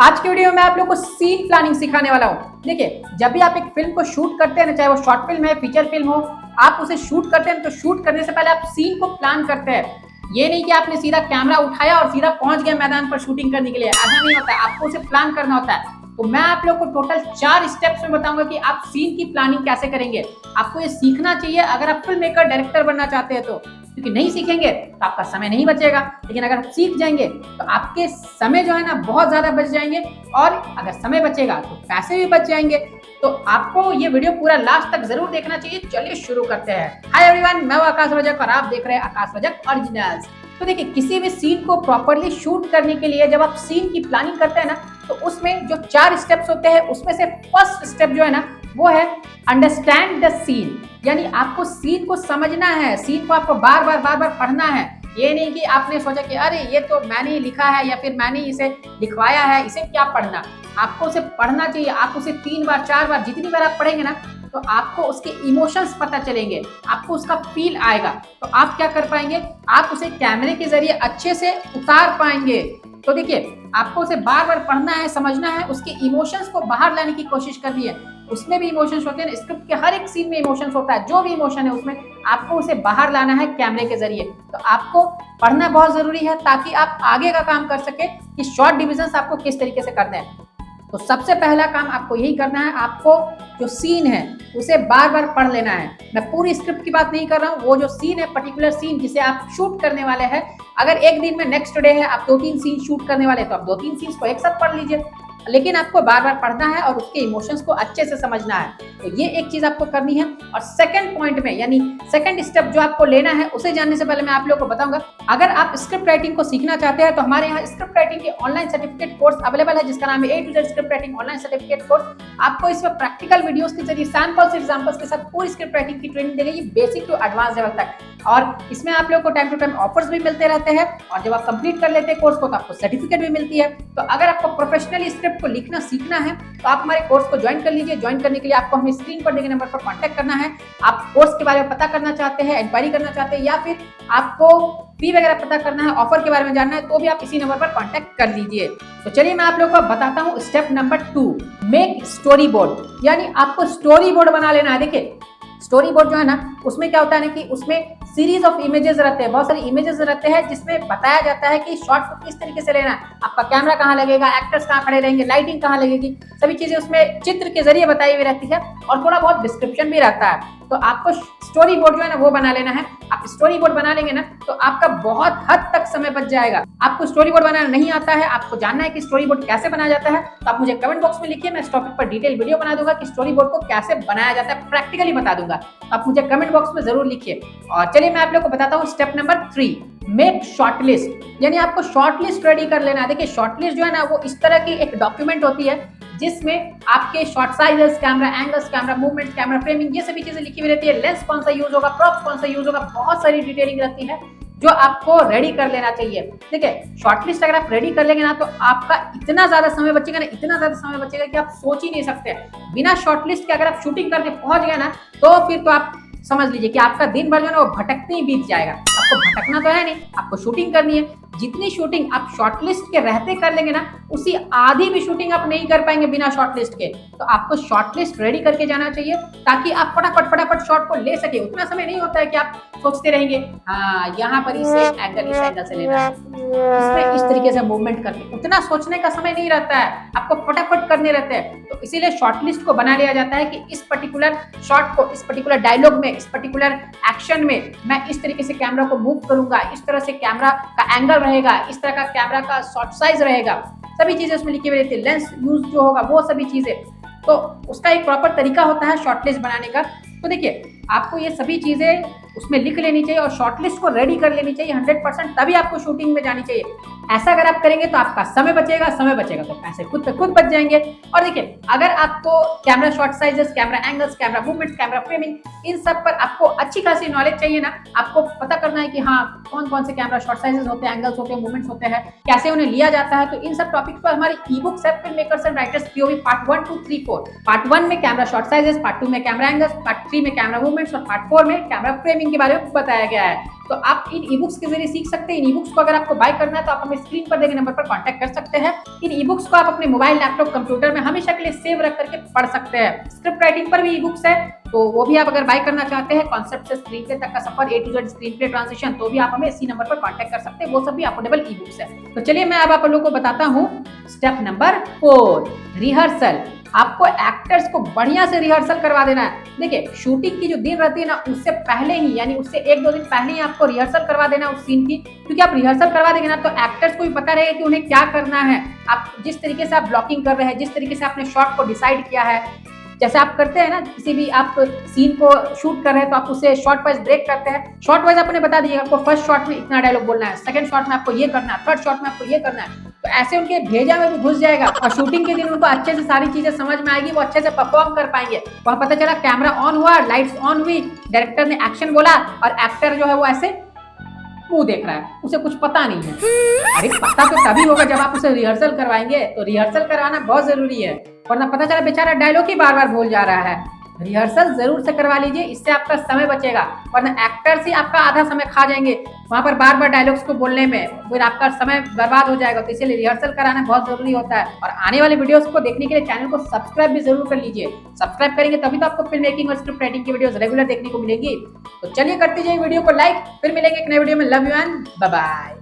आज की वीडियो में आप लोग को सीन प्लानिंग सिखाने वाला हूँ। देखिए, जब भी आप एक फिल्म को शूट करते हैं ना, चाहे वो शॉर्ट फिल्म है, फीचर फिल्म हो, आप उसे शूट करते हैं तो शूट करने से पहले आप सीन को प्लान करते हैं। ये नहीं कि आपने सीधा कैमरा उठाया और सीधा पहुंच गया मैदान पर शूटिंग करने के लिए, ऐसा नहीं होता है। आपको उसे प्लान करना होता है। तो मैं आप लोग को टोटल 4 स्टेप्स में बताऊंगा कि आप सीन की प्लानिंग कैसे करेंगे। आपको ये सीखना चाहिए अगर आप फिल्म मेकर, डायरेक्टर बनना चाहते हैं तो, क्योंकि नहीं सीखेंगे तो आपका समय नहीं बचेगा। लेकिन अगर आप सीख जाएंगे तो आपके समय जो है ना बहुत ज्यादा बच जाएंगे, और अगर समय बचेगा तो पैसे भी बच जाएंगे। तो आपको ये वीडियो पूरा लास्ट तक जरूर देखना चाहिए। चलिए शुरू करते हैं। हाय एवरीवन, मैं हूं आकाश रजक और आप देख रहे हैं आकाश रजक ओरिजिनल्स। तो देखिए, किसी भी सीन को प्रॉपर्ली शूट करने के लिए जब आप सीन की प्लानिंग करते हैं ना, तो उसमें जो 4 स्टेप्स होते हैं उसमें से फर्स्ट स्टेप जो है ना वो है अंडरस्टैंड द सीन। यानी आपको सीन को समझना है, सीन को आपको बार बार पढ़ना है। ये नहीं कि आपने सोचा कि अरे ये तो मैंने लिखा है या फिर मैंने इसे लिखवाया है, इसे क्या पढ़ना। आपको उसे पढ़ना चाहिए। आप उसे 3 बार 4 बार जितनी बार आप पढ़ेंगे ना, तो आपको उसके इमोशंस पता चलेंगे, आपको उसका फील आएगा। तो आप क्या कर पाएंगे, आप उसे कैमरे के जरिए अच्छे से उतार पाएंगे। तो देखिए, आपको उसे बार बार पढ़ना है, समझना है, उसके इमोशंस को बाहर लाने की कोशिश करनी है। उसमें भी इमोशंस होते हैं, स्क्रिप्ट के हर एक सीन में इमोशंस होता है। जो भी इमोशन है उसमें आपको उसे बाहर लाना है कैमरे के जरिए। तो आपको पढ़ना बहुत जरूरी है ताकि आप आगे का काम कर सके कि शॉर्ट डिविजन आपको किस तरीके से करने हैं। तो सबसे पहला काम आपको यही करना है, आपको जो सीन है उसे बार बार पढ़ लेना है। मैं पूरी स्क्रिप्ट की बात नहीं कर रहा हूँ, वो जो सीन है, पर्टिकुलर सीन जिसे आप शूट करने वाले हैं। अगर एक दिन में नेक्स्ट डे है आप 2-3 सीन शूट करने वाले हैं, तो आप 2-3 सीन्स को एक साथ पढ़ लीजिए। लेकिन आपको बार बार पढ़ना है और उसके इमोशंस को अच्छे से समझना है। तो ये एक चीज आपको करनी है। और सेकंड पॉइंट में, यानी सेकंड स्टेप जो आपको लेना है, उसे जानने से पहले मैं आप लोगों को बताऊंगा, अगर आप स्क्रिप्ट राइटिंग को सीखना चाहते हैं तो हमारे यहाँ स्क्रिप्ट राइटिंग के ऑनलाइन सर्टिफिकेट कोर्स अवेलेबल है, जिसका नाम है A to Z script writing online certificate course. आपको इसमें प्रैक्टिकल वीडियोस के जरिए सैंपल्स, एग्जांपल्स के साथ पूरी स्क्रिप्ट राइटिंग की ट्रेनिंग देगी, बेसिक टू एडवांस लेवल तक। और इसमें आप लोगों को टाइम टू टाइम ऑफर्स भी मिलते रहते हैं, और जब आप कंप्लीट कर लेते हैं कोर्स को तो आपको सर्टिफिकेट भी मिलती है। तो अगर आपको प्रोफेशनली स्क्रिप्ट को लिखना सीखना है तो आप हमारे कोर्स को ज्वाइन कर लीजिए। ज्वाइन करने के लिए आपको हमें स्क्रीन पर दिए नंबर पर कांटेक्ट करना है। आप कोर्स के बारे में पता करना चाहते हैं, इंक्वायरी करना चाहते हैं, या फिर आपको फी वगैरह पता करना है, ऑफर के बारे में जानना है, तो भी आप इसी नंबर पर कांटेक्ट कर लीजिए। तो चलिए मैं आप लोगों को बताता हूँ step number 2, make story board. यानी आपको स्टोरी बोर्ड बना लेना है। देखिए, स्टोरी बोर्ड जो है ना, उसमें क्या होता है ना कि उसमें सीरीज ऑफ इमेजेस रहते हैं, बहुत सारे इमेजेस रहते हैं, जिसमें बताया जाता है कि शॉट को किस तरीके से लेना है, आपका कैमरा कहाँ लगेगा, एक्टर्स कहाँ खड़े रहेंगे, लाइटिंग कहाँ लगेगी, सभी चीजें उसमें चित्र के जरिए बताई हुई रहती है, और थोड़ा बहुत डिस्क्रिप्शन भी रहता है। तो आपको स्टोरी बोर्ड जो है ना वो बना लेना है। आप स्टोरी बोर्ड बना लेंगे ना तो आपका बहुत हद तक समय बच जाएगा। आपको स्टोरी बोर्ड बनाना नहीं आता है, आपको जानना है कि स्टोरी बोर्ड कैसे बनाया जाता है, तो आप मुझे कमेंट बॉक्स में लिखिए। मैं इस टॉपिक पर डिटेल वीडियो बना दूंगा कि स्टोरी बोर्ड को कैसे बनाया जाता है, प्रैक्टिकली बता दूंगा। तो आप मुझे कमेंट बॉक्स में जरूर लिखिए। और चलिए मैं आप लोग को बताता हूँ step number 3, make short list. यानी आपको शॉर्ट लिस्ट रेडी कर लेना है। देखिए, शॉर्ट लिस्ट जो है ना वो इस तरह की एक डॉक्यूमेंट होती है जिसमें आपके shot sizes, camera angles, camera movements, camera framing, ये सभी चीजें लिखी हुई रहती है। लेंस कौन सा यूज होगा, प्रॉप्स कौन सा यूज होगा, बहुत सारी डिटेलिंग रहती है जो आपको रेडी कर लेना चाहिए। ठीक है, शॉर्टलिस्ट अगर आप रेडी कर लेंगे ना तो आपका इतना ज्यादा समय बचेगा ना, इतना ज्यादा समय बचेगा कि आप सोच ही नहीं सकते। बिना शॉर्टलिस्ट के अगर आप शूटिंग करके पहुंच गए ना, तो फिर तो आप समझ लीजिए कि आपका दिन भर जो है ना वो भटकते ही बीत जाएगा। आपको भटकना तो है नहीं, आपको शूटिंग करनी है। जितनी शूटिंग आप शॉर्टलिस्ट के रहते कर लेंगे ना, उसी आधी भी शूटिंग आप नहीं कर पाएंगे बिना शॉर्टलिस्ट के। तो आपको शॉर्टलिस्ट रेडी करके जाना चाहिए ताकि आप फटाफट शॉट को ले सके। उतना समय नहीं होता है कि आप सोचते रहेंगे हाँ यहाँ पर इस एंगल से लेना है, इसमें इस तरीके से मूवमेंट करके, उतना सोचने का समय नहीं रहता है, आपको फटाफट करने रहते हैं। तो इसीलिए शॉर्टलिस्ट को बना लिया जाता है कि इस पर्टिकुलर शॉट को, इस पर्टिकुलर डायलॉग में, इस पर्टिकुलर एक्शन में मैं इस तरीके से कैमरा को मूव करूंगा, इस तरह से कैमरा का एंगल रहेगा, इस तरह का कैमरा का शॉट साइज रहेगा, सभी चीजें उसमें लिखी हुई रहती है। लेंस यूज जो होगा वो सभी चीजें, तो उसका एक प्रॉपर तरीका होता है शॉर्टलिस्ट बनाने का। तो देखिए, आपको ये सभी चीजें उसमें लिख लेनी चाहिए और शॉर्टलिस्ट को रेडी कर लेनी चाहिए 100%, तभी आपको शूटिंग में जानी चाहिए। ऐसा अगर आप करेंगे तो आपका समय बचेगा, समय बचेगा तो पैसे खुद पे खुद बच जाएंगे। और देखिए, अगर आपको camera shot sizes, camera angles, camera movements, camera framing, इन सब पर आपको अच्छी खासी नॉलेज चाहिए ना, आपको पता करना है कि हाँ कौन कौन से कैमरा शॉट साइजेस होते हैं, एंगल्स होते हैं, मूवमेंट्स होते हैं, कैसे उन्हें लिया जाता है, तो इन सब टॉपिक्स पर हमारी ई बुक्स है, film makers and writers POV part 1, 2, 3, 4। Part 1 में कैमरा शॉट साइजेस, पार्ट 2 में कैमरा एंगल्स, पार्ट 3 में कैमरा मूवमेंट्स और पार्ट 4 में कैमरा फ्रेमिंग के बारे में बताया गया है। तो आप इन ई बुक्स के जरिए सीख सकते हैं। इन ई बुक्स को अगर आपको बाय करना है तो आप हमें स्क्रीन पर देखे नंबर पर कॉन्टैक्ट कर सकते हैं। इन ई बुक्स को आप अपने मोबाइल, लैपटॉप, कंप्यूटर में हमेशा के लिए सेव रख करके पढ़ सकते हैं। स्क्रिप्ट राइटिंग पर भी ई बुक्स है, तो वो भी आप अगर बाय करना चाहते हैं, कॉन्सेप्ट से स्क्रीन प्ले तक का सफर, A to Z screenplay transition, तो भी आप हमें इसी नंबर पर कॉन्टैक्ट कर सकते हैं। वो सब भी अफोर्डेबल ई बुक्स है। तो चलिए मैं अब आप लोगों को बताता हूँ स्टेप नंबर 4, रिहर्सल। आपको एक्टर्स को बढ़िया से रिहर्सल करवा देना है। देखिए, शूटिंग की जो दिन रहती है ना, उससे पहले ही, यानी उससे 1-2 दिन पहले ही आपको रिहर्सल करवा देना उस सीन की, क्योंकि आप रिहर्सल करवा देंगे ना तो एक्टर्स को भी पता रहेगा कि उन्हें क्या करना है। आप जिस तरीके से आप ब्लॉकिंग कर रहे हैं, जिस तरीके से आपने शॉट को डिसाइड किया है, जैसे आप करते हैं ना, किसी भी आप सीन को शूट कर रहे हैं तो आप उसे शॉट वाइज ब्रेक करते हैं। शॉट वाइज आपने बता दिया आपको फर्स्ट शॉट में इतना डायलॉग बोलना है, सेकंड शॉट में आपको ये करना है, थर्ड शॉट में आपको ये करना है। तो ऐसे उनके भेजा में भी घुस जाएगा और शूटिंग के दिन उनको अच्छे से सारी चीजें समझ में आएगी, वो अच्छे से परफॉर्म कर पाएंगे। वहां पता चला कैमरा ऑन हुआ, लाइट्स ऑन हुई, डायरेक्टर ने एक्शन बोला और एक्टर जो है वो ऐसे मुंह देख रहा है, उसे कुछ पता नहीं है। अरे पता तो तभी होगा जब आप उसे रिहर्सल करवाएंगे। तो रिहर्सल करवाना बहुत जरूरी है, वरना पता चला बेचारा डायलॉग ही बार बार भूल जा रहा है। रिहर्सल जरूर से करवा लीजिए, इससे आपका समय बचेगा, वरना एक्टर्स ही आपका आधा समय खा जाएंगे वहां पर बार बार डायलॉग्स को बोलने में, फिर आपका समय बर्बाद हो जाएगा। तो इसीलिए रिहर्सल कराना बहुत जरूरी होता है। और आने वाले वीडियोस को देखने के लिए चैनल को सब्सक्राइब भी जरूर कर लीजिए। सब्सक्राइब करेंगे तभी तो आपको फिल्म मेकिंग और स्क्रिप्ट राइटिंग की वीडियोस रेगुलर देखने को मिलेंगी। तो चलिए करते जाइए वीडियो को लाइक, फिर मिलेंगे एक नए वीडियो में। Love you and bye bye.